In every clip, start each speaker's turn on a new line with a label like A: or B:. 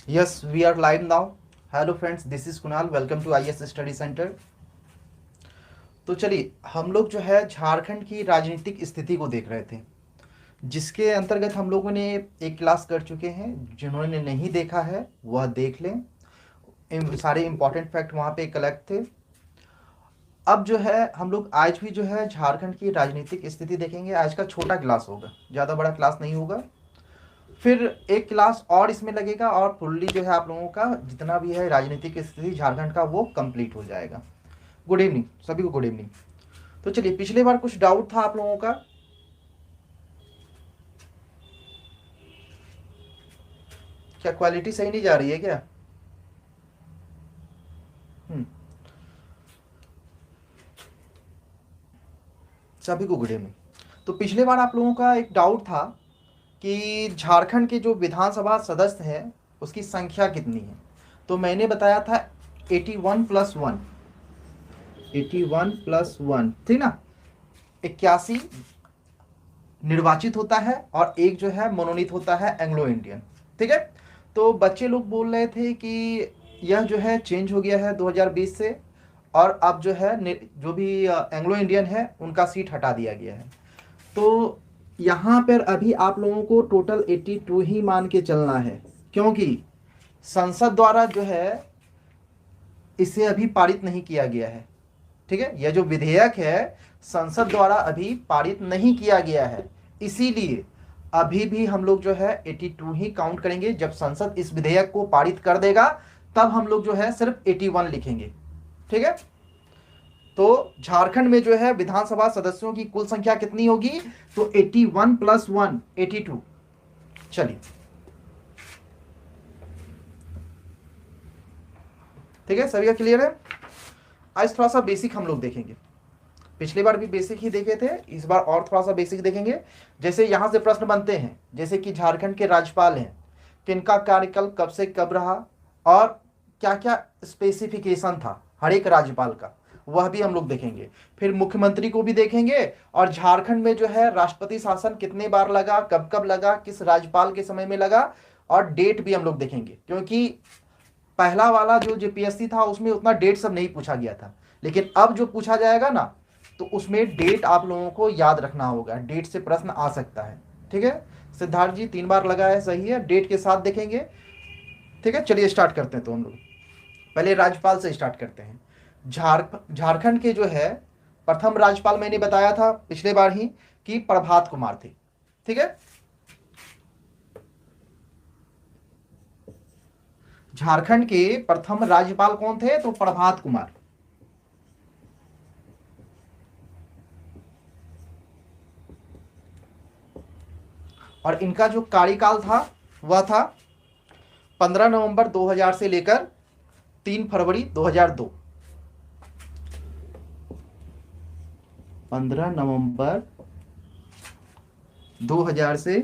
A: Yes, we are live now. Hello friends, this is Kunal. Welcome to IS Study Center. तो चलिए हम लोग जो है झारखंड की राजनीतिक स्थिति को देख रहे थे, जिसके अंतर्गत हम लोगों ने एक क्लास कर चुके हैं। जिन्होंने नहीं देखा है वह देख लें। सारे इंपॉर्टेंट फैक्ट वहाँ पे कलेक्ट थे। अब जो है हम लोग आज भी जो है झारखंड की राजनीतिक स्थिति देखेंगे। आज का छोटा क्लास होगा, ज़्यादा बड़ा क्लास नहीं होगा। फिर एक क्लास और इसमें लगेगा और फुल्ली जो है आप लोगों का जितना भी है राजनीतिक स्थिति झारखंड का वो कंप्लीट हो जाएगा। गुड इवनिंग सभी को, गुड इवनिंग। तो चलिए, पिछले बार कुछ डाउट था आप लोगों का? क्या क्वालिटी सही नहीं जा रही है क्या? सभी को गुड इवनिंग। तो पिछले बार आप लोगों का एक डाउट था कि झारखंड के जो विधानसभा सदस्य हैं उसकी संख्या कितनी है। तो मैंने बताया था 81 प्लस 1, 81 प्लस 1 थी ना, 81 निर्वाचित होता है और एक जो है मनोनीत होता है एंग्लो इंडियन। ठीक है। तो बच्चे लोग बोल रहे थे कि यह जो है चेंज हो गया है 2020 से, और अब जो है जो भी एंग्लो इंडियन है उनका सीट हटा दिया गया है। तो यहाँ पर अभी आप लोगों को टोटल 82 ही मान के चलना है, क्योंकि संसद द्वारा जो है इसे अभी पारित नहीं किया गया है। ठीक है, यह जो विधेयक है संसद द्वारा अभी पारित नहीं किया गया है, इसीलिए अभी भी हम लोग जो है 82 ही काउंट करेंगे। जब संसद इस विधेयक को पारित कर देगा तब हम लोग जो है सिर्फ 81 लिखेंगे। ठीक है। तो झारखंड में जो है विधानसभा सदस्यों की कुल संख्या कितनी होगी? तो 81 प्लस 1 82। चलिए, ठीक है, सभी का क्लियर है। आज थोड़ा सा बेसिक हम लोग देखेंगे। पिछली बार भी बेसिक ही देखे थे, इस बार और थोड़ा सा बेसिक देखेंगे। जैसे यहां से प्रश्न बनते हैं, जैसे कि झारखंड के राज्यपाल हैं, किनका कार्यकाल कब से कब रहा और क्या क्या स्पेसिफिकेशन था हर एक राज्यपाल का, वह भी हम लोग देखेंगे। फिर मुख्यमंत्री को भी देखेंगे, और झारखंड में जो है राष्ट्रपति शासन कितने बार लगा, कब कब लगा, किस राज्यपाल के समय में लगा, और डेट भी हम लोग देखेंगे। क्योंकि पहला वाला जो जेपीएससी था उसमें उतना डेट सब नहीं पूछा गया था, लेकिन अब जो पूछा जाएगा ना तो उसमें डेट आप लोगों को याद रखना होगा, डेट से प्रश्न आ सकता है। ठीक है। सिद्धार्थ जी 3 बार लगा है, सही है, डेट के साथ देखेंगे। ठीक है, चलिए स्टार्ट करते हैं। तो हम लोग पहले राज्यपाल से स्टार्ट करते हैं। झारखंड के जो है प्रथम राज्यपाल मैंने बताया था पिछले बार ही कि प्रभात कुमार थे। ठीक है। झारखंड के प्रथम राज्यपाल कौन थे? तो प्रभात कुमार। और इनका जो कार्यकाल था वह था 15 नवंबर 2000 से लेकर 3 फरवरी 2002। 15 नवंबर 2000 से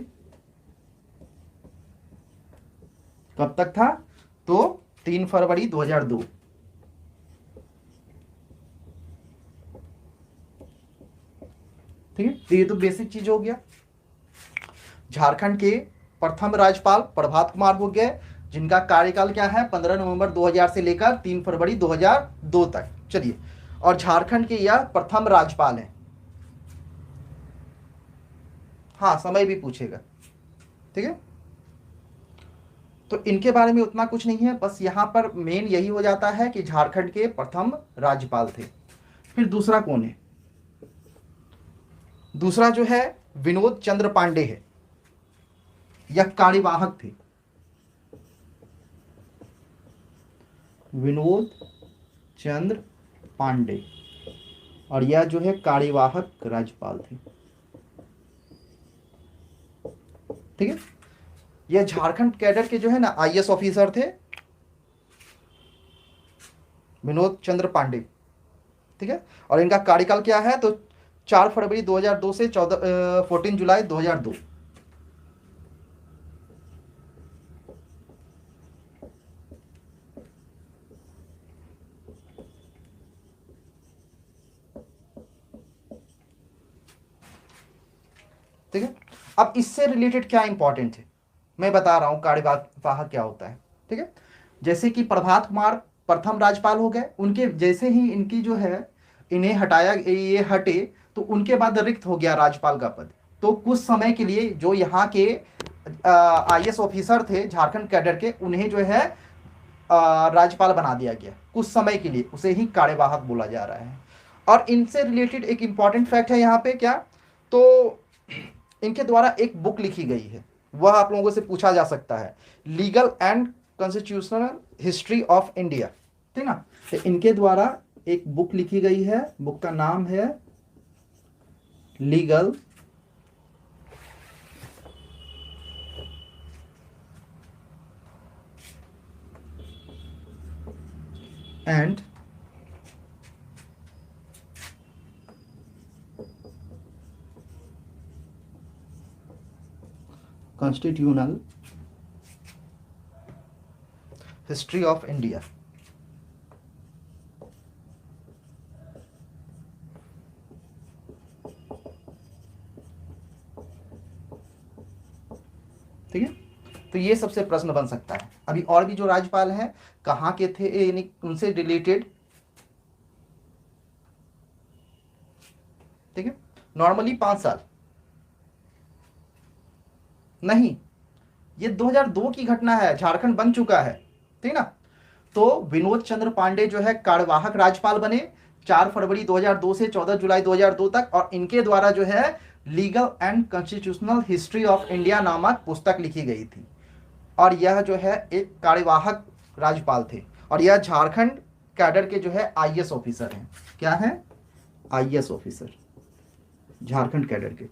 A: कब तक था? तो 3 फरवरी 2002। ठीक है, तो ये तो बेसिक चीज हो गया। झारखंड के प्रथम राज्यपाल प्रभात कुमार हो गए, जिनका कार्यकाल क्या है? 15 नवंबर 2000 से लेकर 3 फरवरी 2002 तक। चलिए, और झारखंड के यह प्रथम राज्यपाल हैं। हाँ, समय भी पूछेगा। ठीक है। तो इनके बारे में उतना कुछ नहीं है, बस यहां पर मेन यही हो जाता है कि झारखंड के प्रथम राज्यपाल थे। फिर दूसरा कौन है? दूसरा जो है विनोद चंद्र पांडे है, यह कार्यवाहक थे। विनोद चंद्र पांडे, और यह जो है कार्यवाहक राज्यपाल थे। ठीक है। यह झारखंड कैडर के जो है ना आईएएस ऑफिसर थे, विनोद चंद्र पांडे। ठीक है। और इनका कार्यकाल क्या है? तो 4 फरवरी 2002 से 14 जुलाई 2002। ठीक है। अब इससे रिलेटेड क्या इंपॉर्टेंट है मैं बता रहा हूं, कार्यवाहक क्या होता है। ठीक है। जैसे कि प्रभात कुमार प्रथम राज्यपाल हो गए, उनके जैसे ही इनकी जो है इन्हें हटाया, ये हटे, तो उनके बाद रिक्त हो गया राज्यपाल का पद। तो कुछ समय के लिए जो यहाँ के आईएएस ऑफिसर थे झारखंड कैडर के, उन्हें जो है राज्यपाल बना दिया गया कुछ समय के लिए, उसे ही कार्यवाहक बोला जा रहा है। और इनसे रिलेटेड एक इंपॉर्टेंट फैक्ट है यहाँ पे क्या, तो इनके द्वारा एक बुक लिखी गई है, वह आप लोगों से पूछा जा सकता है, legal and constitutional history of India, ठीक ना। तो इनके द्वारा एक बुक लिखी गई है, बुक का नाम है legal and constitutional history of India. ठीक है, तो ये सबसे प्रश्न बन सकता है। अभी और भी जो राज्यपाल हैं कहाँ के थे, यानी उनसे रिलेटेड, ठीक है। नॉर्मली 5 साल नहीं, ये 2002 की घटना है, झारखंड बन चुका है, ठीक ना। तो विनोद चंद्र पांडे जो है कार्यवाहक राज्यपाल बने 4 फरवरी 2002 से 14 जुलाई 2002 तक, और इनके द्वारा जो है legal and constitutional history of India नामक पुस्तक लिखी गई थी। और यह जो है एक कार्यवाहक राज्यपाल थे, और यह झारखंड कैडर के जो है आईएएस ऑफिसर हैं। क्या है? आईएएस ऑफिसर झारखंड कैडर के,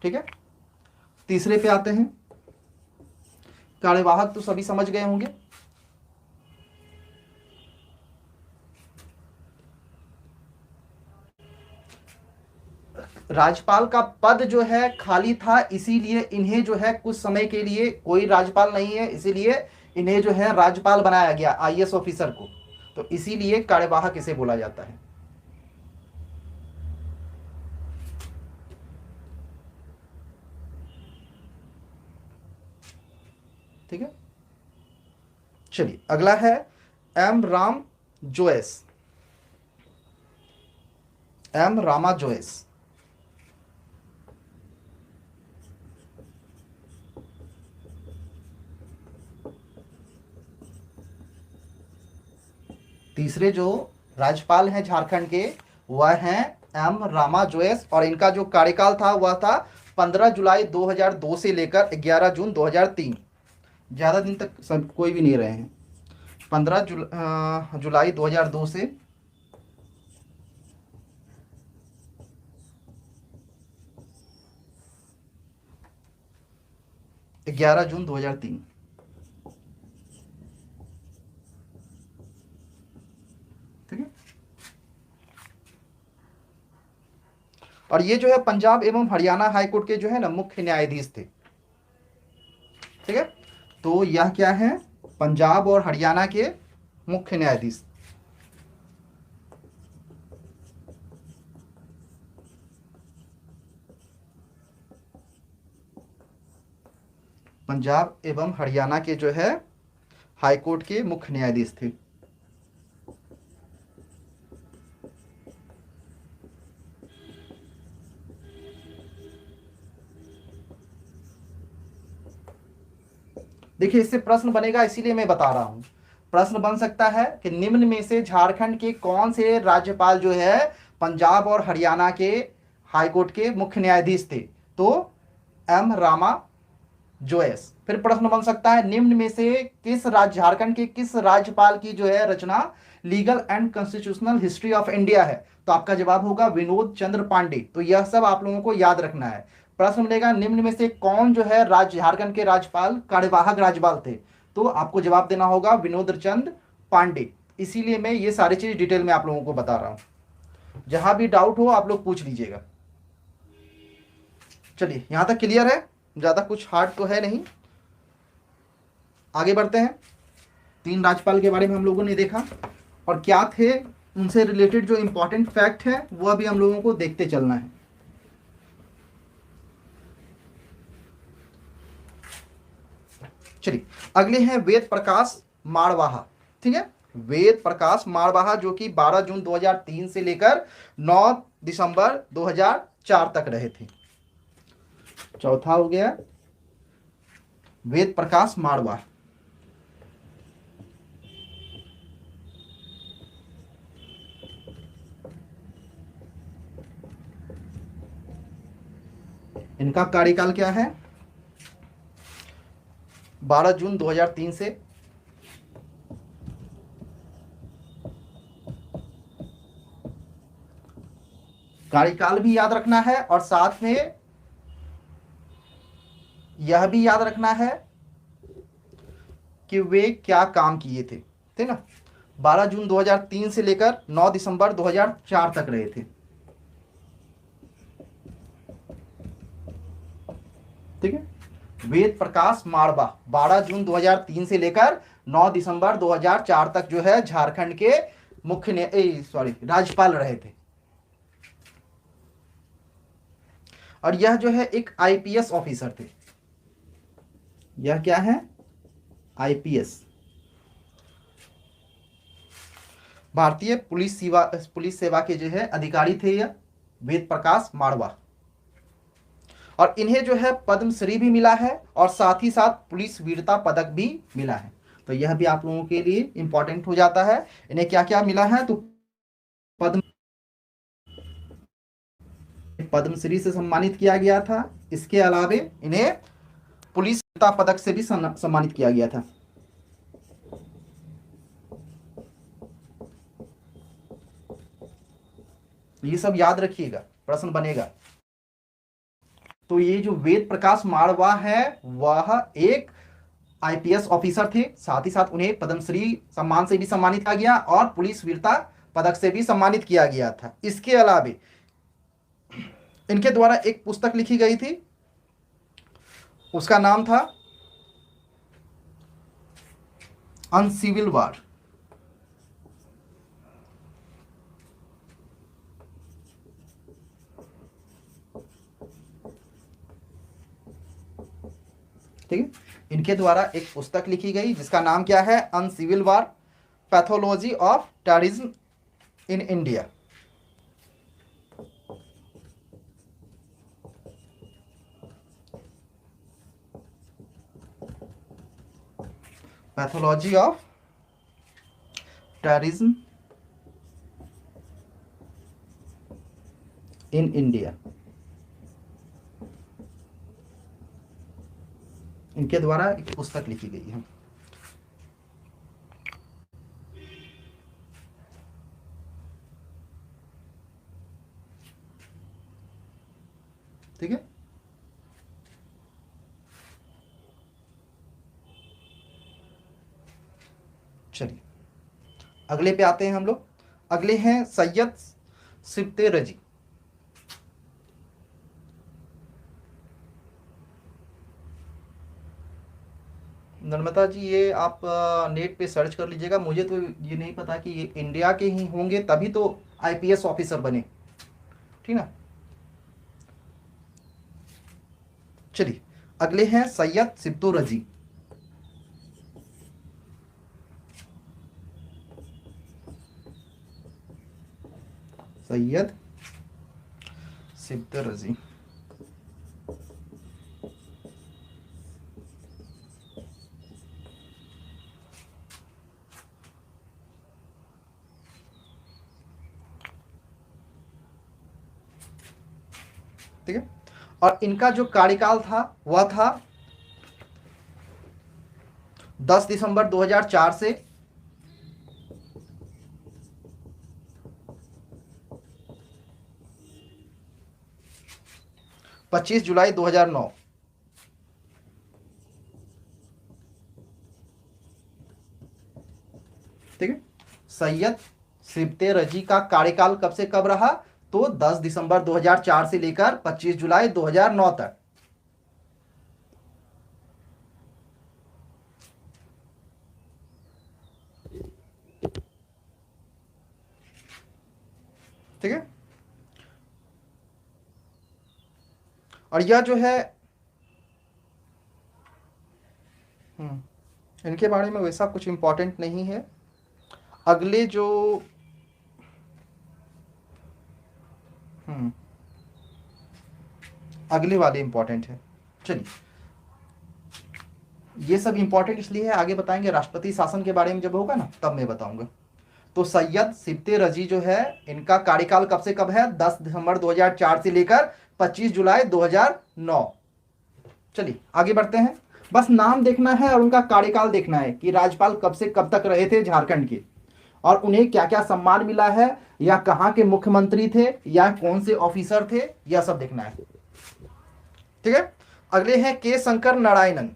A: ठीक है। तीसरे पे आते हैं, कार्यवाहक तो सभी समझ गए होंगे। राज्यपाल का पद जो है खाली था, इसीलिए इन्हें जो है कुछ समय के लिए, कोई राज्यपाल नहीं है इसीलिए इन्हें जो है राज्यपाल बनाया गया आईएएस ऑफिसर को, तो इसीलिए कार्यवाहक इसे बोला जाता है। ठीक है, चलिए अगला है एम राम जोएस, एम रामा जोएस। तीसरे जो राज्यपाल हैं झारखंड के वह हैं एम रामा जोएस, और इनका जो कार्यकाल था वह था 15 जुलाई 2002 से लेकर 11 जून 2003। ज़्यादा दिन तक सब कोई भी नहीं रहे हैं। 15 जुलाई 2002 से 11 जून 2003। ठीक है, और ये जो है पंजाब एवं हरियाणा हाईकोर्ट के जो है ना मुख्य न्यायाधीश थे। ठीक है, तो यह क्या है? पंजाब और हरियाणा के मुख्य न्यायाधीश। पंजाब एवं हरियाणा के जो है हाईकोर्ट के मुख्य न्यायाधीश थे। देखिए इससे प्रश्न बनेगा, इसीलिए मैं बता रहा हूं। प्रश्न बन सकता है कि निम्न में से झारखंड के कौन से राज्यपाल जो है पंजाब और हरियाणा के हाईकोर्ट के मुख्य न्यायाधीश थे? तो एम रामा जोएस। फिर प्रश्न बन सकता है निम्न में से किस राज्य, झारखंड के किस राज्यपाल की जो है रचना legal and constitutional history of India है? तो आपका जवाब होगा विनोद चंद्र पांडे। तो यह सब आप लोगों को याद रखना है। प्रश्न मिलेगा निम्न में से कौन जो है राज्य, झारखंड के राज्यपाल कार्यवाहक राज्यपाल थे? तो आपको जवाब देना होगा विनोद चंद्र पांडे। इसीलिए मैं ये सारी चीज डिटेल में आप लोगों को बता रहा हूं। जहां भी डाउट हो आप लोग पूछ लीजिएगा। चलिए यहां तक क्लियर है, ज्यादा कुछ हार्ड तो है नहीं। आगे बढ़ते हैं। 3 राज्यपाल के बारे में हम लोगों ने देखा, और क्या थे उनसे रिलेटेड जो इंपॉर्टेंट फैक्ट है वह भी हम लोगों को देखते चलना है। चलिए अगले हैं वेद प्रकाश मारवाहा। ठीक है, वेद प्रकाश मारवाहा जो कि 12 जून 2003 से लेकर 9 दिसंबर 2004 तक रहे थे। चौथा हो गया वेद प्रकाश मारवाह। इनका कार्यकाल क्या है? 12 जून 2003 से कार्यकाल भी याद रखना है और साथ में यह भी याद रखना है कि वे क्या काम किए थे। ठीक ना, 12 जून 2003 से लेकर 9 दिसंबर 2004 तक रहे थे। ठीक है, वेद प्रकाश मारवा 12 जून 2003 से लेकर 9 दिसंबर 2004 तक जो है झारखंड के राज्यपाल रहे थे। और यह जो है एक आईपीएस ऑफिसर थे। यह क्या है? आईपीएस, भारतीय पुलिस सेवा के जो है अधिकारी थे यह वेद प्रकाश मारवा। और इन्हें जो है पद्मश्री भी मिला है और साथ ही साथ पुलिस वीरता पदक भी मिला है। तो यह भी आप लोगों के लिए इंपॉर्टेंट हो जाता है। इन्हें क्या क्या मिला है? तो पद्म पद्मश्री से सम्मानित किया गया था। इसके अलावे इन्हें पुलिस वीरता पदक से भी सम्मानित किया गया था। ये सब याद रखिएगा, प्रश्न बनेगा। तो ये जो वेद प्रकाश मारवा है वह एक आईपीएस ऑफिसर थे, साथ ही साथ उन्हें पद्मश्री सम्मान से भी सम्मानित किया गया और पुलिस वीरता पदक से भी सम्मानित किया गया था। इसके अलावे इनके द्वारा एक पुस्तक लिखी गई थी, उसका नाम था अनसिविल वार। ठीक है, इनके द्वारा एक पुस्तक लिखी गई जिसका नाम क्या है? Uncivil war, pathology of terrorism in India. Pathology of terrorism in India, इनके द्वारा एक पुस्तक लिखी गई है। ठीक है, चलिए अगले पे आते हैं हम लोग। अगले हैं सैयद सिब्ते रजी। नर्मदा जी, ये आप नेट पे सर्च कर लीजिएगा। मुझे तो ये नहीं पता कि ये इंडिया के ही होंगे, तभी तो आईपीएस ऑफिसर बने। ठीक ना, चलिए अगले हैं सैयद सिब्तो रजी। सैयद सिब्तो रजी, ठीक है। और इनका जो कार्यकाल था वह था 10 दिसंबर 2004 से 25 जुलाई 2009। ठीक है, सैयद सिब्ते रजी का कार्यकाल कब से कब रहा? तो 10 दिसंबर 2004 से लेकर 25 जुलाई 2009 तक। ठीक है, और यह जो है इनके बारे में वैसा कुछ इम्पोर्टेंट नहीं है। अगले जो अगले वाले इंपॉर्टेंट है। चलिए, ये सब इंपॉर्टेंट इसलिए है, आगे बताएंगे राष्ट्रपति शासन के बारे में जब होगा ना तब मैं बताऊंगा। तो सैयद सिब्ते रजी जो है, इनका कार्यकाल कब से कब है? 10 दिसंबर 2004 से लेकर 25 जुलाई 2009। चलिए आगे बढ़ते हैं। बस नाम देखना है और उनका कार्यकाल देखना है कि राज्यपाल कब से कब तक रहे थे झारखंड के, और उन्हें क्या क्या सम्मान मिला है, या कहाँ के मुख्यमंत्री थे, या कौन से ऑफिसर थे, यह सब देखना है। ठीक है। अगले हैं के शंकर नारायणन।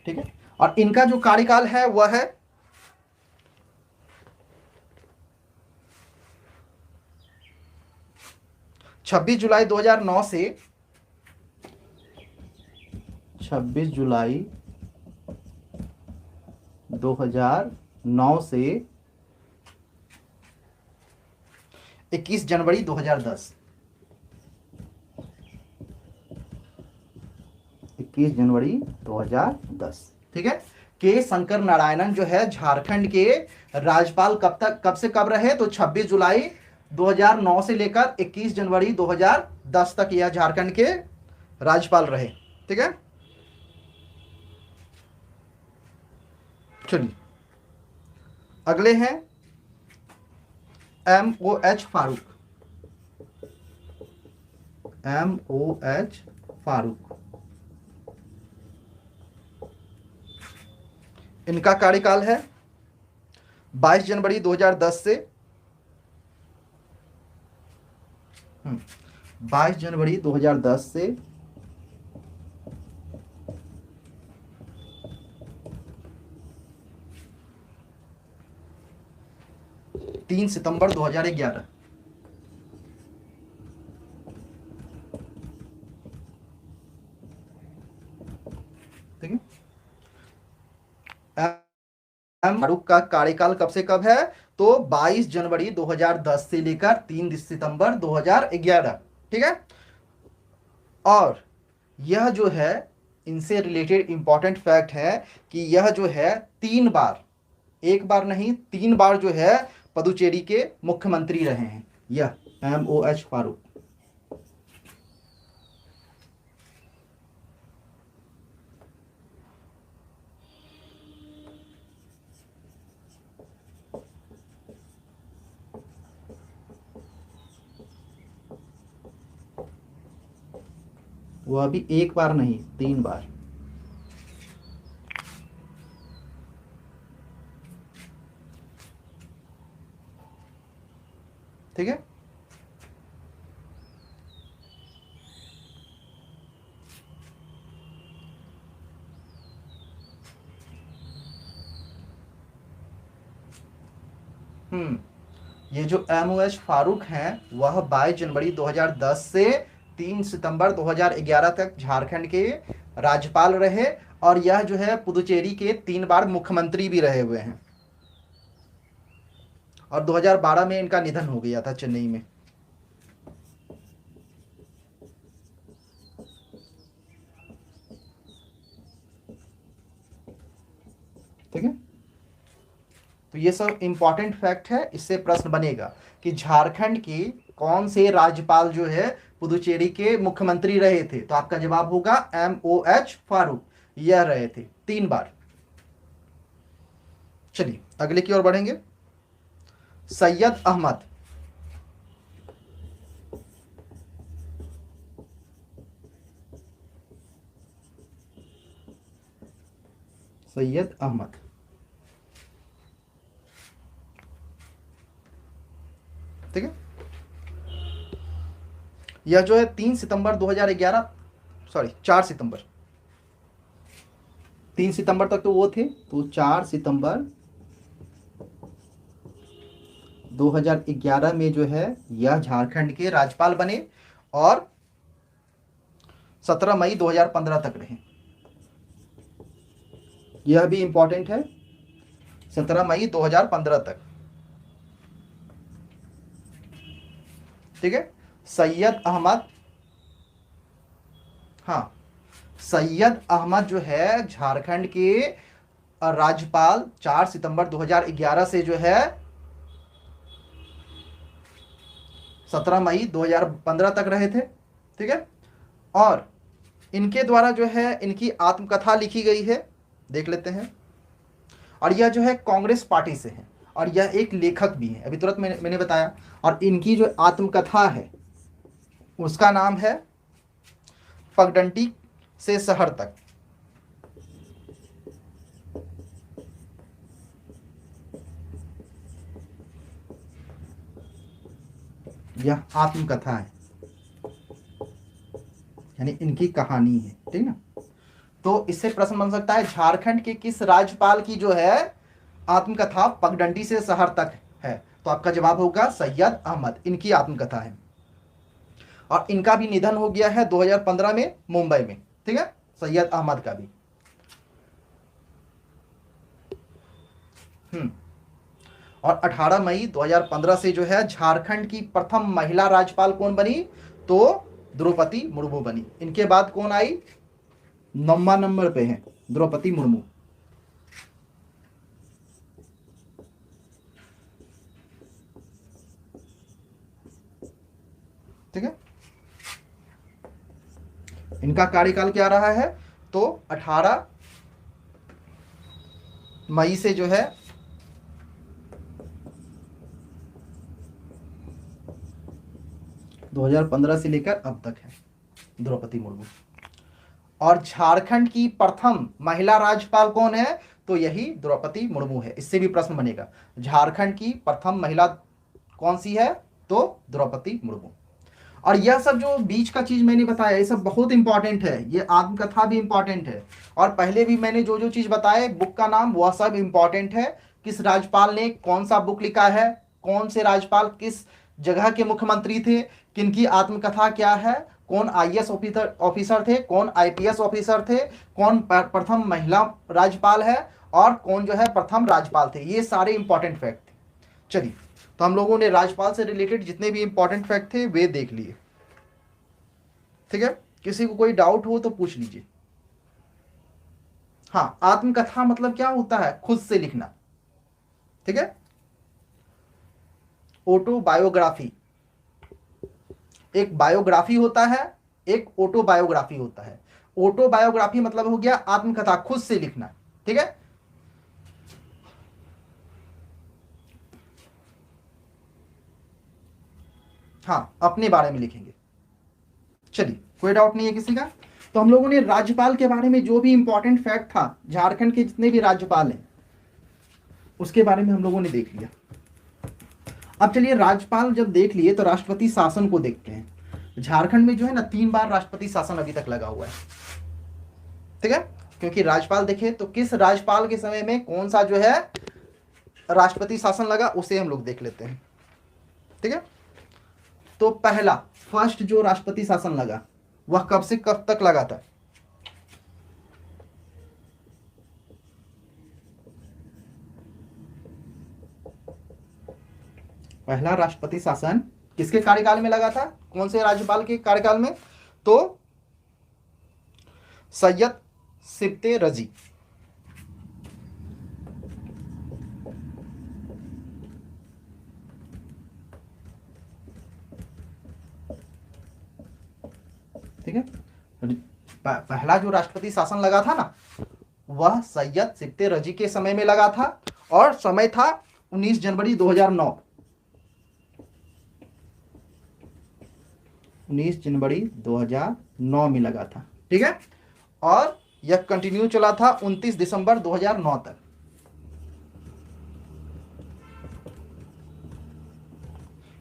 A: ठीक है। और इनका जो कार्यकाल है वह है 26 जुलाई 2009 से 26 जुलाई 2009 से 21 जनवरी 2010। 21 जनवरी 2010। ठीक है। के शंकर नारायणन जो है झारखंड के राज्यपाल कब से कब रहे? तो 26 जुलाई 2009 से लेकर 21 जनवरी 2010 तक यह झारखंड के राज्यपाल रहे। ठीक है। चलिए अगले हैं MOH फारूक। MOH फारूक, इनका कार्यकाल है 22 जनवरी 2010 से 22 जनवरी 2010 से 3 सितंबर 2011। ठीक है। फारूक का कार्यकाल कब से कब है? तो 22 जनवरी 2010 से लेकर 3 सितंबर 2011। ठीक है। और यह जो है इनसे रिलेटेड इंपॉर्टेंट फैक्ट है कि यह जो है 3 बार, एक बार नहीं 3 बार जो है पुदुचेरी के मुख्यमंत्री रहे हैं यह MOH फारूक। वह भी एक बार नहीं 3 बार। ठीक है। ये जो MOH फारूक हैं वह 22 जनवरी 2010 से 3 सितंबर 2011 तक झारखंड के राज्यपाल रहे, और यह जो है पुदुचेरी के 3 बार मुख्यमंत्री भी रहे हुए हैं। और 2012 में इनका निधन हो गया था चेन्नई में। ठीक है। तो ये सब इंपॉर्टेंट फैक्ट है, इससे प्रश्न बनेगा कि झारखंड के कौन से राज्यपाल जो है पुदुचेरी के मुख्यमंत्री रहे थे? तो आपका जवाब होगा MOH फारूक, यह रहे थे 3 बार। चलिए अगले की ओर बढ़ेंगे। सैयद अहमद। सैयद अहमद, ठीक है। यह जो है 3 सितंबर 2011, सॉरी 4 सितंबर, 3 सितंबर तक तो वो थे, तो 4 सितंबर 2011 में जो है यह झारखंड के राज्यपाल बने, और 17 मई 2015 तक रहे। यह भी इंपॉर्टेंट है, 17 मई 2015 तक। ठीक है, सैयद अहमद, हाँ, सैयद अहमद जो है झारखंड के राज्यपाल 4 सितंबर 2011 से जो है 17 मई 2015 तक रहे थे। ठीक है, और इनके द्वारा जो है इनकी आत्मकथा लिखी गई है, देख लेते हैं। और यह जो है कांग्रेस पार्टी से है और यह एक लेखक भी है, अभी तुरंत मैंने बताया। और इनकी जो आत्मकथा है उसका नाम है पगडंडी से शहर तक। यह आत्मकथा है, यानी इनकी कहानी है, ठीक ना। तो इससे प्रश्न बन सकता है झारखंड के किस राज्यपाल की जो है आत्मकथा पगडंडी से शहर तक है, तो आपका जवाब होगा सैयद अहमद, इनकी आत्मकथा है। और इनका भी निधन हो गया है 2015 में मुंबई में, ठीक है, सैयद अहमद का भी। और 18 मई 2015 से जो है झारखंड की प्रथम महिला राज्यपाल कौन बनी, तो द्रौपदी मुर्मू बनी। इनके बाद कौन आई, 9वां नंबर पे है द्रौपदी मुर्मू। ठीक है, इनका कार्यकाल क्या रहा है, तो 18 मई से जो है 2015 से लेकर अब तक है द्रौपदी मुर्मू। और झारखंड की प्रथम महिला राज्यपाल कौन है, तो यही द्रौपदी मुर्मू है। इससे भी प्रश्न बनेगा, झारखंड की प्रथम महिला कौन सी है, तो द्रौपदी मुर्मू। और यह सब जो बीच का चीज मैंने बताया ये सब बहुत इंपॉर्टेंट है, ये आत्मकथा भी इंपॉर्टेंट है, और पहले भी मैंने जो जो चीज बताए बुक का नाम वह सब इंपॉर्टेंट है। किस राज्यपाल ने कौन सा बुक लिखा है, कौन से राज्यपाल किस जगह के मुख्यमंत्री थे, किनकी आत्मकथा क्या है, कौन आईएएस ऑफिसर थे, कौन आईपीएस ऑफिसर थे, कौन प्रथम महिला राज्यपाल है, और कौन जो है प्रथम राज्यपाल थे, ये सारे इंपॉर्टेंट फैक्ट थे। चलिए, तो हम लोगों ने राज्यपाल से रिलेटेड जितने भी इंपॉर्टेंट फैक्ट थे वे देख लिए। ठीक है, किसी को कोई डाउट हो तो पूछ लीजिए। हाँ, आत्मकथा मतलब क्या होता है, खुद से लिखना। ठीक है, ऑटोबायोग्राफी, एक बायोग्राफी होता है, एक ऑटोबायोग्राफी होता है। ऑटोबायोग्राफी मतलब हो गया आत्मकथा, खुद से लिखना। ठीक है, हाँ, अपने बारे में लिखेंगे। चलिए, कोई डाउट नहीं है किसी का। तो हम लोगों ने राज्यपाल के बारे में जो भी इंपॉर्टेंट फैक्ट था, झारखंड के जितने भी राज्यपाल हैं उसके बारे में हम लोगों ने देख लिया। अब चलिए, राज्यपाल जब देख लिए तो राष्ट्रपति शासन को देखते हैं। झारखंड में जो है ना 3 बार राष्ट्रपति शासन अभी तक लगा हुआ है। ठीक है, क्योंकि राज्यपाल देखे तो किस राज्यपाल के समय में कौन सा जो है राष्ट्रपति शासन लगा उसे हम लोग देख लेते हैं। ठीक है, तो पहला फर्स्ट जो राष्ट्रपति शासन लगा वह कब से कब तक लगा था, पहला राष्ट्रपति शासन किसके कार्यकाल में लगा था, कौन से राज्यपाल के कार्यकाल में, तो सैयद सिब्ते रजी। ठीक है, पहला जो राष्ट्रपति शासन लगा था ना वह सैयद सिब्ते रजी के समय में लगा था, और समय था 19 जनवरी 2009। 19 जनवरी 2009 में लगा था। ठीक है, और यह कंटिन्यू चला था 29 दिसंबर 2009 तक।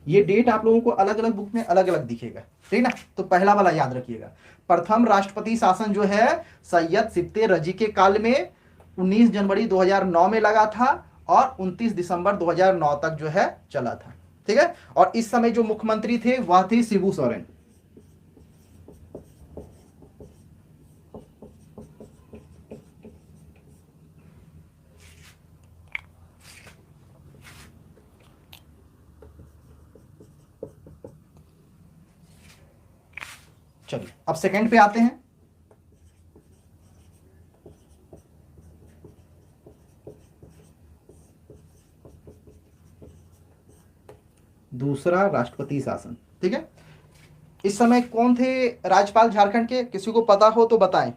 A: ये डेट आप लोगों को अलग अलग बुक में अलग अलग दिखेगा, ठीक ना। तो पहला वाला याद रखिएगा, प्रथम राष्ट्रपति शासन जो है सैयद सिब्ते रजी के काल में 19 जनवरी 2009 में लगा था, और 29 दिसंबर 2009 तक जो है चला था। ठीक है, और इस समय जो मुख्यमंत्री थे वह थे शिबू सोरेन। चलिए अब सेकंड पे आते हैं। दूसरा राष्ट्रपति शासन, ठीक है। इस समय कौन थे राज्यपाल झारखंड के, किसी को पता हो तो बताएं।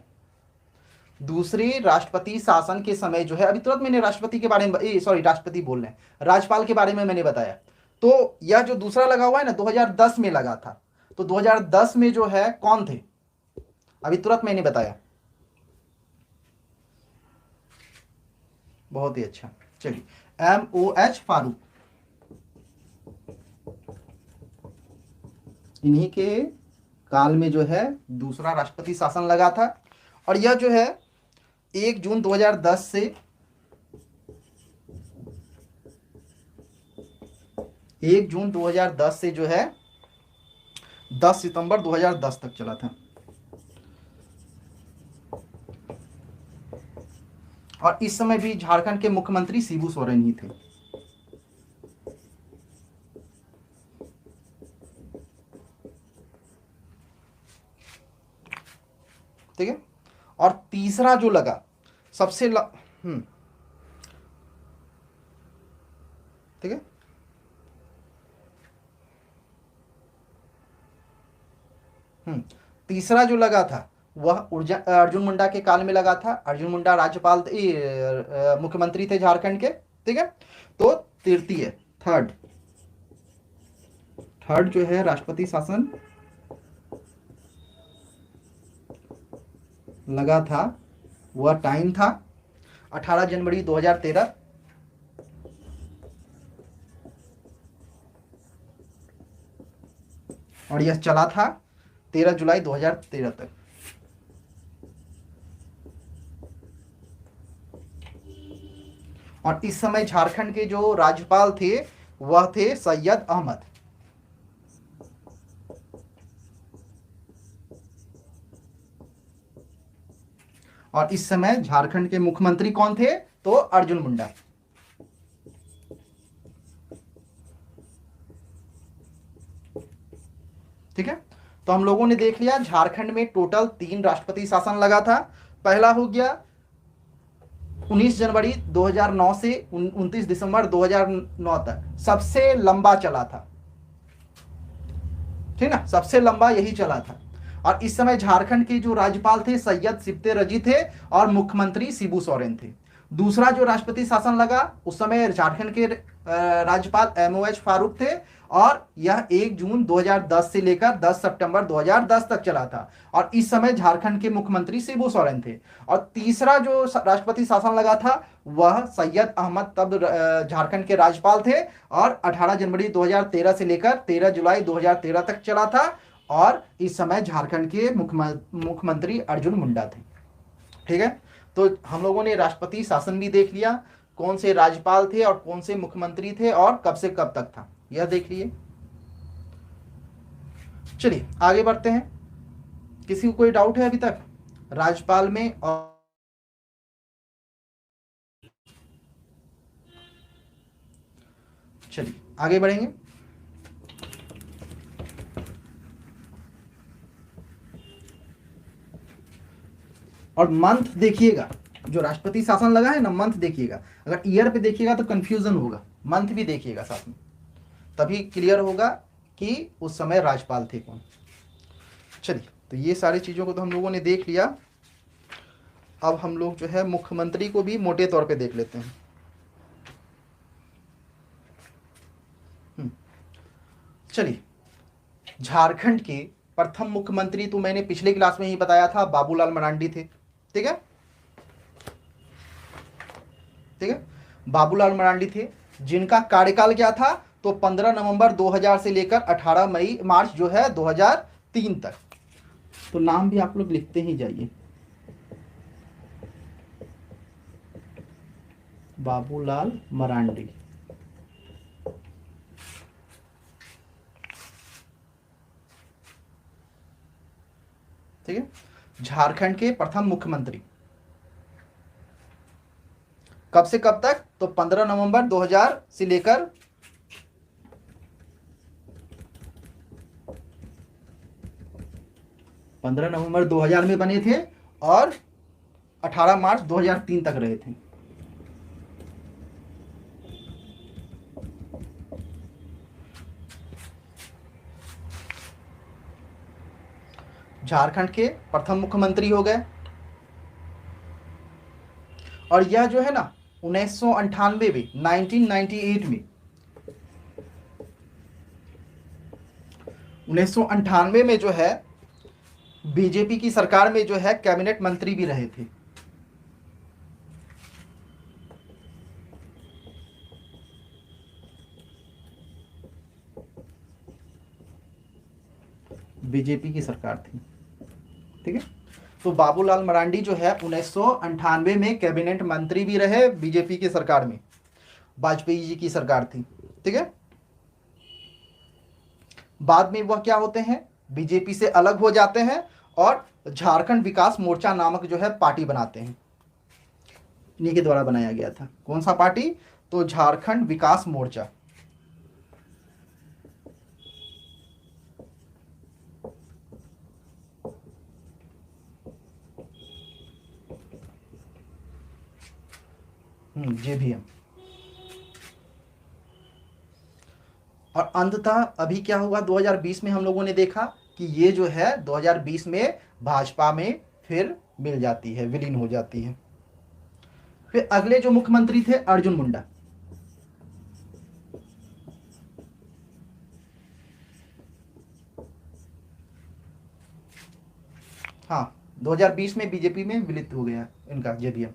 A: दूसरे राष्ट्रपति शासन के समय जो है, अभी तुरंत मैंने राष्ट्रपति के बारे में, सॉरी राष्ट्रपति बोल रहे हैं, राज्यपाल के बारे में मैंने बताया। तो यह जो दूसरा लगा हुआ है ना 2010 में लगा था, तो 2010 में जो है कौन थे, अभी तुरंत मैंने बताया। बहुत ही अच्छा, चलिए MOH फारूक, इन्हीं के काल में जो है दूसरा राष्ट्रपति शासन लगा था। और यह जो है 1 जून 2010 से 1 जून 2010 से जो है 10 सितंबर 2010 तक चला था। और इस समय भी झारखंड के मुख्यमंत्री शिबू सोरेन ही थे। ठीक है। और तीसरा जो लगा सबसे ठीक है, तीसरा जो लगा था वह अर्जुन मुंडा के काल में लगा था। अर्जुन मुंडा राज्यपाल मुख्यमंत्री थे झारखंड के, ठीक है। तो तृतीय थर्ड जो है राष्ट्रपति शासन लगा था, वह टाइम था 18 जनवरी 2013 और यह चला था 13 जुलाई 2013 तक। और इस समय झारखंड के जो राज्यपाल थे वह थे सैयद अहमद। और इस समय झारखंड के मुख्यमंत्री कौन थे, तो अर्जुन मुंडा। ठीक है। तो हम लोगों ने देख लिया झारखंड में टोटल 3 राष्ट्रपति शासन लगा था। पहला हो गया 19 जनवरी 2009 से 29 दिसंबर 2009 तक, सबसे लंबा चला था, ठीक ना, सबसे लंबा यही चला था। और इस समय झारखंड के जो राज्यपाल थे सैयद सिप्ते रजी थे और मुख्यमंत्री शिबू सोरेन थे। दूसरा जो राष्ट्रपति शासन लगा उस समय झारखंड के राज्यपाल MOH फारूक थे और यह 1 जून 2010 से लेकर 10 सितंबर 2010 तक चला था। और इस समय झारखंड के मुख्यमंत्री शिबू सोरेन थे। और तीसरा जो राष्ट्रपति शासन लगा था वह सैयद अहमद तब झारखंड के राज्यपाल थे और 18 जनवरी 2013 से लेकर 13 जुलाई 2013 तक चला था। और इस समय झारखंड के मुख्यमंत्री अर्जुन मुंडा थे। ठीक है। तो हम लोगों ने राष्ट्रपति शासन भी देख लिया, कौन से राज्यपाल थे और कौन से मुख्यमंत्री थे और कब से कब तक था, यह देख लिए। चलिए आगे बढ़ते हैं। किसी को कोई डाउट है अभी तक राज्यपाल में? और चलिए आगे बढ़ेंगे। और मंथ देखिएगा, जो राष्ट्रपति शासन लगा है ना, मंथ देखिएगा। अगर ईयर पे देखिएगा तो कंफ्यूजन होगा, मंथ भी देखिएगा साथ में, तभी क्लियर होगा कि उस समय राज्यपाल थे कौन। चलिए, तो ये सारी चीज़ों को तो हम लोगों ने देख लिया। अब हम लोग जो है मुख्यमंत्री को भी मोटे तौर पे देख लेते हैं। चलिए, झारखंड के प्रथम मुख्यमंत्री तो मैंने पिछले क्लास में ही बताया था, बाबूलाल मरांडी थे। ठीक है, ठीक है, बाबूलाल मरांडी थे, जिनका कार्यकाल क्या था, तो 15 नवंबर 2000 से लेकर 18 मार्च जो है 2003 तक। तो नाम भी आप लोग लिखते ही जाइए, बाबूलाल मरांडी। ठीक है, झारखंड के प्रथम मुख्यमंत्री। कब से कब तक, तो 15 नवंबर 2000 से लेकर 18 15 नवंबर 2000 में बने थे और 18 मार्च 2003 तक रहे थे। झारखंड के प्रथम मुख्यमंत्री हो गए। और यह जो है ना 1998 में 1998 में 1998 में जो है बीजेपी की सरकार में जो है कैबिनेट मंत्री भी रहे थे। बीजेपी की सरकार थी, ठीक है। तो बाबूलाल मरांडी जो है 1998 में कैबिनेट मंत्री भी रहे बीजेपी की सरकार में, वाजपेयी जी की सरकार थी, ठीक है। बाद में वह क्या होते हैं, बीजेपी से अलग हो जाते हैं और झारखंड विकास मोर्चा नामक जो है पार्टी बनाते हैं। इन्हीं के द्वारा बनाया गया था। कौन सा पार्टी? तो झारखंड विकास मोर्चा। JVM। और अंततः अभी क्या हुआ 2020 में हम लोगों ने देखा कि ये जो है 2020 में भाजपा में फिर मिल जाती है, विलीन हो जाती है। फिर अगले जो मुख्यमंत्री थे अर्जुन मुंडा। हाँ, 2020 में बीजेपी में विलित हो गया इनका JVM।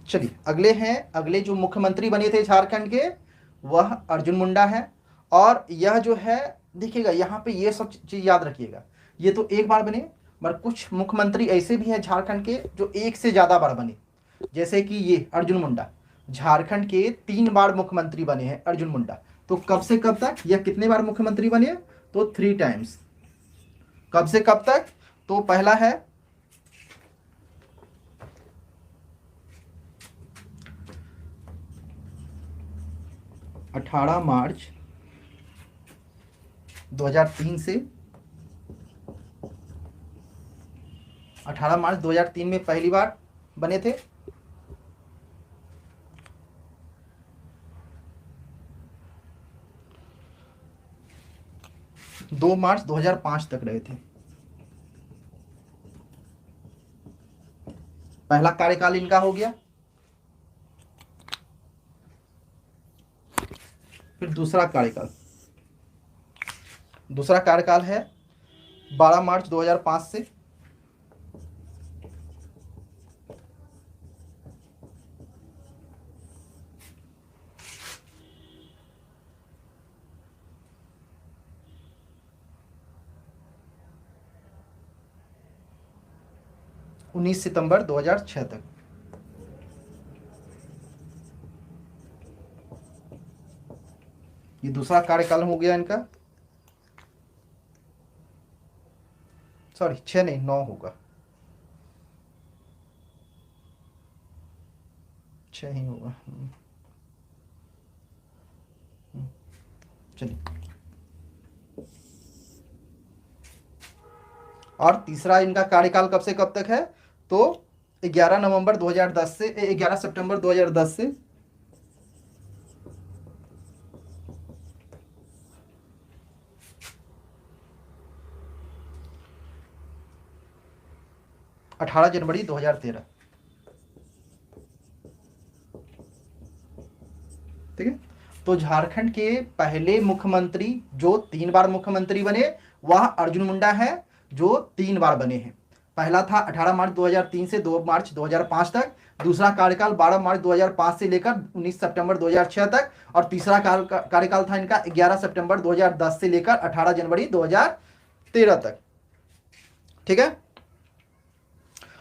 A: चलिए अगले हैं, अगले जो मुख्यमंत्री बने थे झारखंड के वह अर्जुन मुंडा है। और यह जो है देखिएगा यहाँ पे ये सब चीज याद रखिएगा, ये तो एक बार बने, पर कुछ मुख्यमंत्री ऐसे भी हैं झारखंड के जो एक से ज्यादा बार बने। जैसे कि ये अर्जुन मुंडा झारखंड के 3 बार मुख्यमंत्री बने हैं अर्जुन मुंडा। तो कब से कब तक, यह कितने बार मुख्यमंत्री बने? तो 3 टाइम्स। कब से कब तक? तो पहला है 18 मार्च 2003 से 18 मार्च 2003 में पहली बार बने थे। दो मार्च 2005 तक रहे थे। पहला कार्यकाल इनका हो गया। फिर दूसरा कार्यकाल है 12 मार्च 2005 से 19 सितंबर 2006 तक। ये दूसरा कार्यकाल हो गया इनका। सॉरी 6 नहीं 9 होगा, 6 ही होगा। चलिए, और तीसरा इनका कार्यकाल कब से कब तक है? तो 11 नवंबर 2010 से 11 सितंबर 2010 से 18 जनवरी 2013। ठीक है। तो झारखंड के पहले मुख्यमंत्री जो 3 बार मुख्यमंत्री बने वह अर्जुन मुंडा है, जो 3 बार बने हैं। पहला था 18 मार्च 2003 से 2 मार्च 2005 तक। दूसरा कार्यकाल 12 मार्च 2005 से लेकर 19 सितंबर 2006 तक। और तीसरा कार्यकाल था इनका 11 सितंबर 2010 से लेकर 18 जनवरी 2013 तक। ठीक है।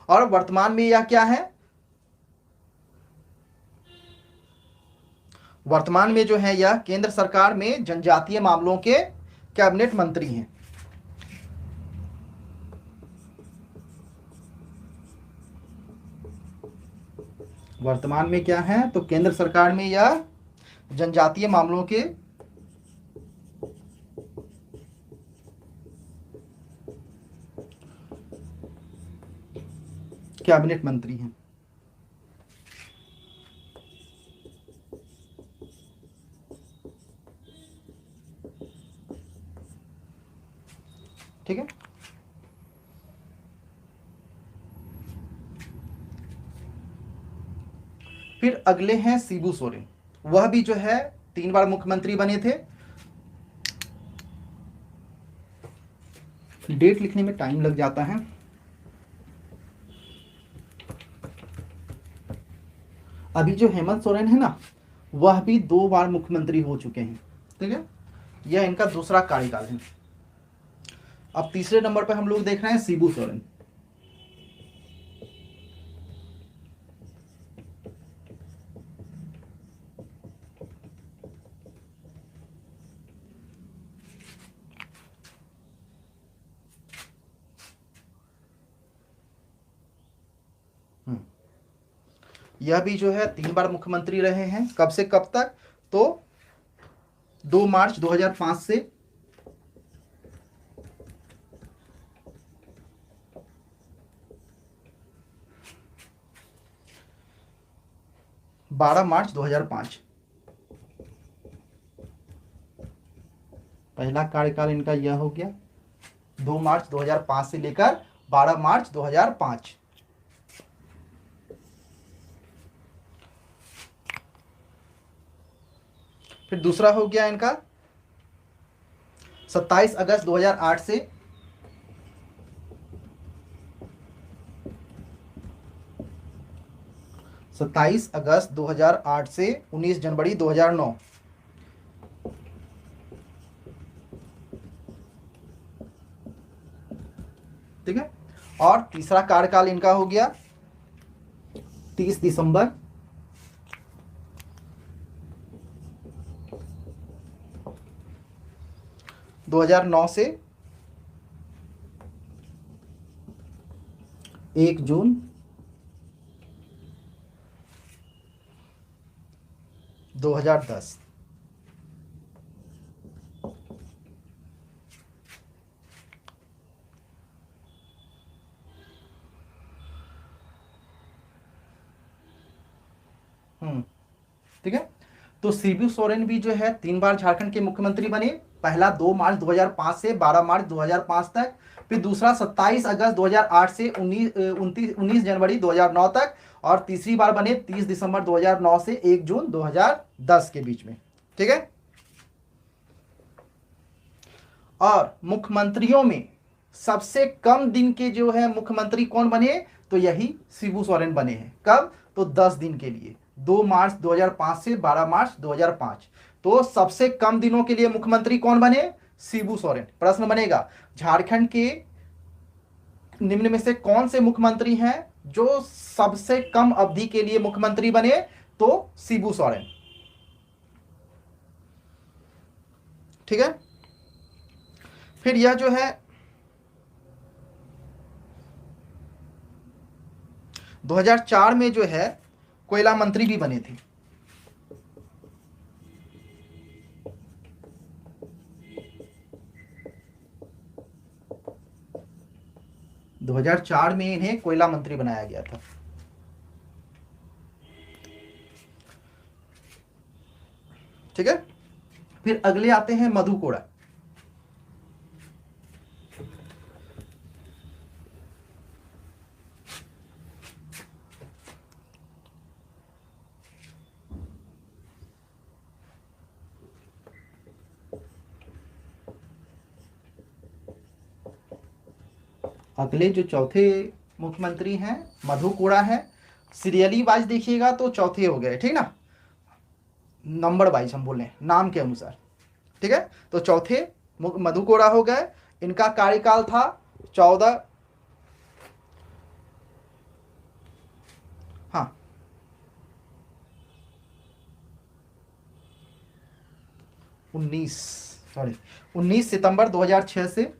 A: और वर्तमान में यह क्या है? वर्तमान में जो है यह केंद्र सरकार में जनजातीय मामलों के कैबिनेट मंत्री हैं। वर्तमान में क्या है? तो केंद्र सरकार में यह जनजातीय मामलों के कैबिनेट मंत्री हैं। ठीक है, फिर अगले हैं शिबू सोरेन। वह भी जो है 3 बार मुख्यमंत्री बने थे। डेट लिखने में टाइम लग जाता है। अभी जो हेमंत सोरेन है ना, वह भी 2 बार मुख्यमंत्री हो चुके हैं। ठीक है, यह इनका दूसरा कार्यकाल है। अब तीसरे नंबर पर हम लोग देख रहे हैं शिबू सोरेन। यह भी जो है 3 बार मुख्यमंत्री रहे हैं। कब से कब तक? तो 2 मार्च 2005 से 12 मार्च 2005। पहला कार्यकाल इनका यह हो गया, 2 मार्च 2005 से लेकर 12 मार्च 2005। फिर दूसरा हो गया इनका 27 अगस्त 2008 से 27 अगस्त 2008 से 19 जनवरी 2009। ठीक है, और तीसरा कार्यकाल इनका हो गया 30 दिसंबर 2009 से 1 जून 2010। ठीक है, तो शिबू सोरेन भी जो है 3 बार झारखंड के मुख्यमंत्री बने। पहला 2 मार्च 2005 से 12 मार्च 2005 तक, फिर दूसरा 27 अगस्त 2008 से 19 जनवरी 2009 तक, और तीसरी बार बने 30 दिसंबर 2009 से 1 जून 2010 के बीच में। ठीक है, और मुख्यमंत्रियों में सबसे कम दिन के जो है मुख्यमंत्री कौन बने? तो यही शिबू सोरेन बने हैं। कब? तो 10 दिन के लिए, 2 मार्च 2005 से 12 मार्च 2005। तो सबसे कम दिनों के लिए मुख्यमंत्री कौन बने? शिबू सोरेन। प्रश्न बनेगा, झारखंड के निम्न में से कौन से मुख्यमंत्री हैं जो सबसे कम अवधि के लिए मुख्यमंत्री बने? तो शिबू सोरेन। ठीक है, फिर यह जो है 2004 में जो है कोयला मंत्री भी बने थे। दो 2004 में इन्हें कोयला मंत्री बनाया गया था। ठीक है, फिर अगले आते हैं मधु कोड़ा। अगले जो चौथे मुख्यमंत्री हैं मधु कोड़ा है। सीरियली वाइज देखिएगा तो चौथे हो गए, ठीक ना, नंबर वाइज हम बोले नाम के अनुसार। ठीक है, तो चौथे मधु कोड़ा हो गए। इनका कार्यकाल था 14, हाँ 19 सितंबर 2006 से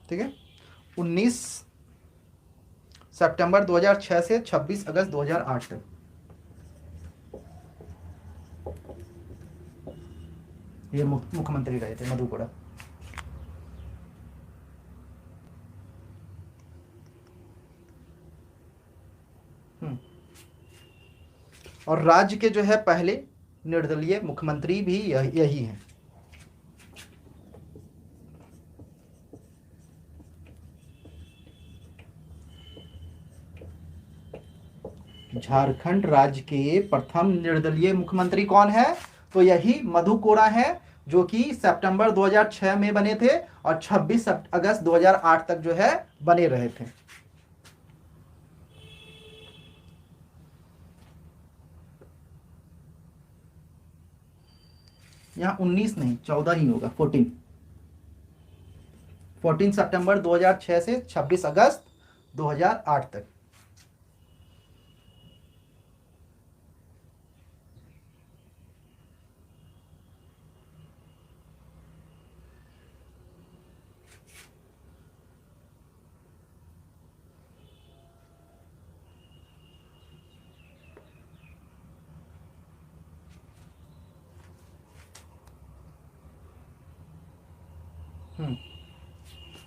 A: ठीक है, 19 सितंबर 2006 से 26 अगस्त 2008 तक। ये मुख्यमंत्री रहे थे मधु कोड़ा। और राज्य के जो है पहले निर्दलीय मुख्यमंत्री भी यही हैं। झारखंड राज्य के प्रथम निर्दलीय मुख्यमंत्री कौन है? तो यही मधु कोड़ा है, जो कि सितंबर 2006 में बने थे और 26 अगस्त 2008 तक जो है बने रहे थे। यहाँ 19 नहीं 14 ही होगा, 14 सितंबर 2006 से 26 अगस्त 2008 तक।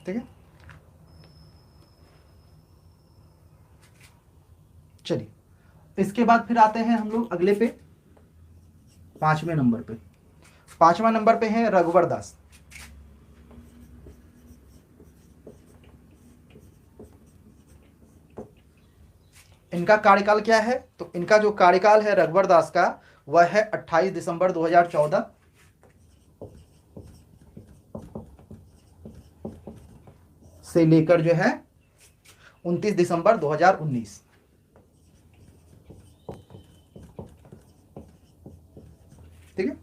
A: ठीक है, चलिए इसके बाद फिर आते हैं हम लोग अगले पे, 5वें नंबर पे। 5वां नंबर पे है रघुवर दास। इनका कार्यकाल क्या है? तो इनका जो कार्यकाल है रघुवर दास का, वह है 28 दिसंबर 2014 से लेकर जो है 29 दिसंबर 2019। ठीक है,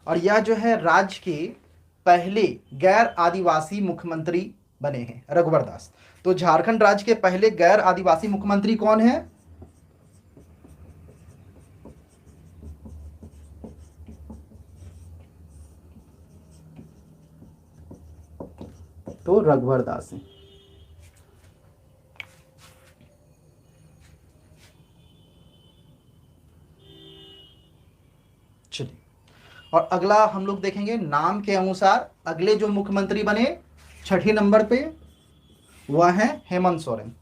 A: और यह जो है राज्य के पहले गैर आदिवासी मुख्यमंत्री बने हैं रघुवर दास। तो झारखंड राज्य के पहले गैर आदिवासी मुख्यमंत्री कौन है? तो रघुवर दास है। चलिए, और अगला हम लोग देखेंगे नाम के अनुसार अगले जो मुख्यमंत्री बने 6 नंबर पे, वह है हेमंत सोरेन।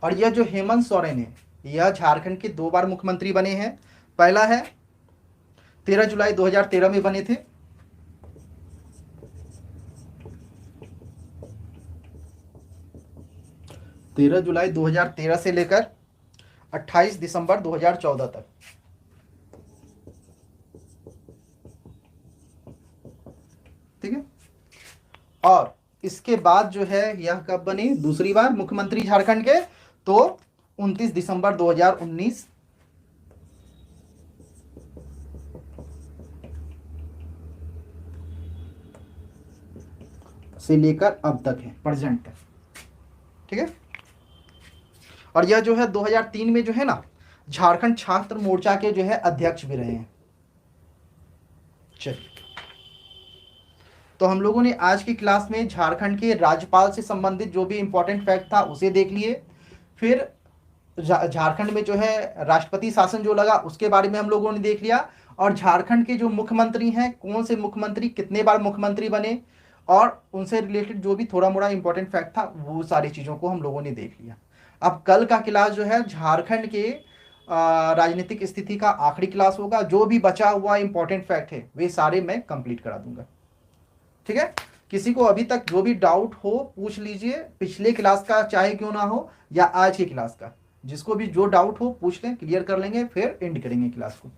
A: और यह जो हेमंत सोरेन है, यह झारखंड के 2 बार मुख्यमंत्री बने हैं। पहला है 13 जुलाई 2013 में बने थे, जुलाई 2013 से लेकर 28 दिसंबर 2014 तक। ठीक है, और इसके बाद जो है यह कब बनी दूसरी बार मुख्यमंत्री झारखंड के? तो 29 दिसंबर 2019 से लेकर अब तक है, प्रेजेंट तक। ठीक है, और यह जो है 2003 में जो है ना झारखंड छात्र मोर्चा के जो है अध्यक्ष भी रहे हैं। चलिए, तो हम लोगों ने आज की क्लास में झारखंड के राज्यपाल से संबंधित जो भी इंपॉर्टेंट फैक्ट था उसे देख लिए। फिर झारखंड में जो है राष्ट्रपति शासन जो लगा उसके बारे में हम लोगों ने देख लिया, और झारखंड के जो मुख्यमंत्री हैं, कौन से मुख्यमंत्री कितने बार मुख्यमंत्री बने, और उनसे रिलेटेड जो भी थोड़ा मोड़ा इंपॉर्टेंट फैक्ट था, वो सारी चीज़ों को हम लोगों ने देख लिया। अब कल का क्लास जो है झारखंड के राजनीतिक स्थिति का आखिरी क्लास होगा। जो भी बचा हुआ इंपॉर्टेंट फैक्ट है वे सारे मैं कंप्लीट करा दूंगा। ठीक है, किसी को अभी तक जो भी डाउट हो पूछ लीजिए, पिछले क्लास का चाहे क्यों ना हो या आज की क्लास का, जिसको भी जो डाउट हो पूछ लें, क्लियर कर लेंगे, फिर एंड करेंगे क्लास को।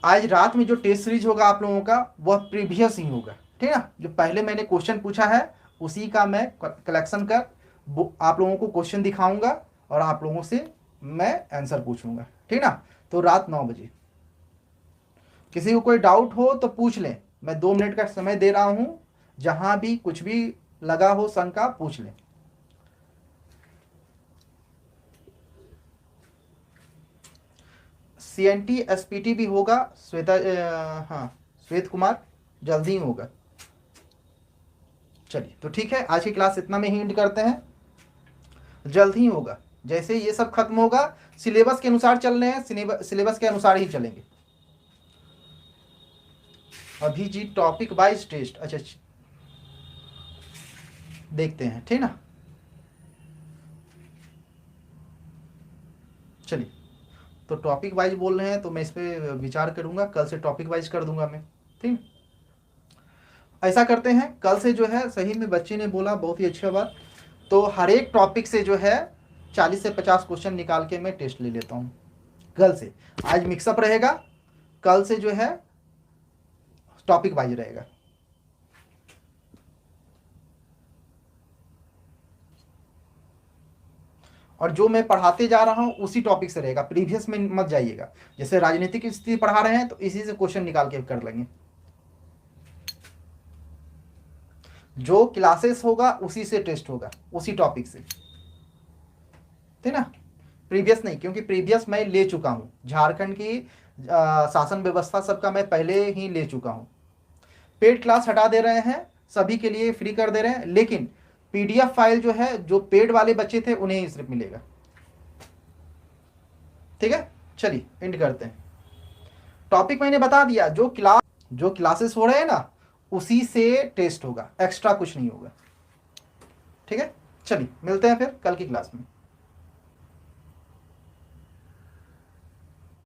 A: आज रात में जो टेस्ट सीरीज होगा आप लोगों का वह प्रीवियस ही होगा। ठीक है ना, जो पहले मैंने क्वेश्चन पूछा है उसी का मैं कलेक्शन कर आप लोगों को क्वेश्चन दिखाऊंगा और आप लोगों से मैं आंसर पूछूंगा। ठीक ना, तो रात 9 बजे किसी को कोई डाउट हो तो पूछ लें, मैं 2 मिनट का समय दे रहा हूं, जहां भी कुछ भी लगा हो शंका पूछ लें। CNT SPT भी होगा श्वेता, हाँ श्वेत कुमार, जल्दी ही होगा। चलिए तो ठीक है, आज की क्लास इतना में ही एंड करते हैं, जल्द ही होगा। जैसे ये सब खत्म होगा, सिलेबस के अनुसार चल रहे हैं, सिलेबस के अनुसार ही चलेंगे। अभी जी टॉपिक वाइज टेस्ट, अच्छा देखते हैं, ठीक ना। चलिए तो टॉपिक वाइज बोल रहे हैं तो मैं इस पर विचार करूंगा, कल से टॉपिक वाइज कर दूंगा मैं, ठीक। ऐसा करते हैं, कल से जो है, सही में बच्चे ने बोला, बहुत ही अच्छा बात, तो हर एक टॉपिक से जो है 40 से 50 क्वेश्चन निकाल के मैं टेस्ट ले लेता हूँ कल से। आज मिक्सअप रहेगा, कल से जो है टॉपिक वाइज रहेगा। और जो मैं पढ़ाते जा रहा हूं उसी टॉपिक से रहेगा, प्रीवियस में मत जाइएगा। जैसे राजनीतिक स्थिति पढ़ा रहे हैं तो इसी से क्वेश्चन निकाल के कर लेंगे। जो क्लासेस होगा उसी से टेस्ट होगा, उसी टॉपिक से, ठीक ना। प्रीवियस नहीं, क्योंकि प्रीवियस मैं ले चुका हूं, झारखंड की शासन व्यवस्था सबका मैं पहले ही ले चुका हूं। पेड क्लास हटा दे रहे हैं, सभी के लिए फ्री कर दे रहे हैं, लेकिन PDF फाइल जो है, जो पेड वाले बच्चे थे उन्हें ही सिर्फ मिलेगा, ठीक है। चलिए एंड करते हैं। टॉपिक मैंने बता दिया, जो क्लासेस हो रहे हैं ना उसी से टेस्ट होगा, एक्स्ट्रा कुछ नहीं होगा, ठीक है। चलिए मिलते हैं फिर कल की क्लास में।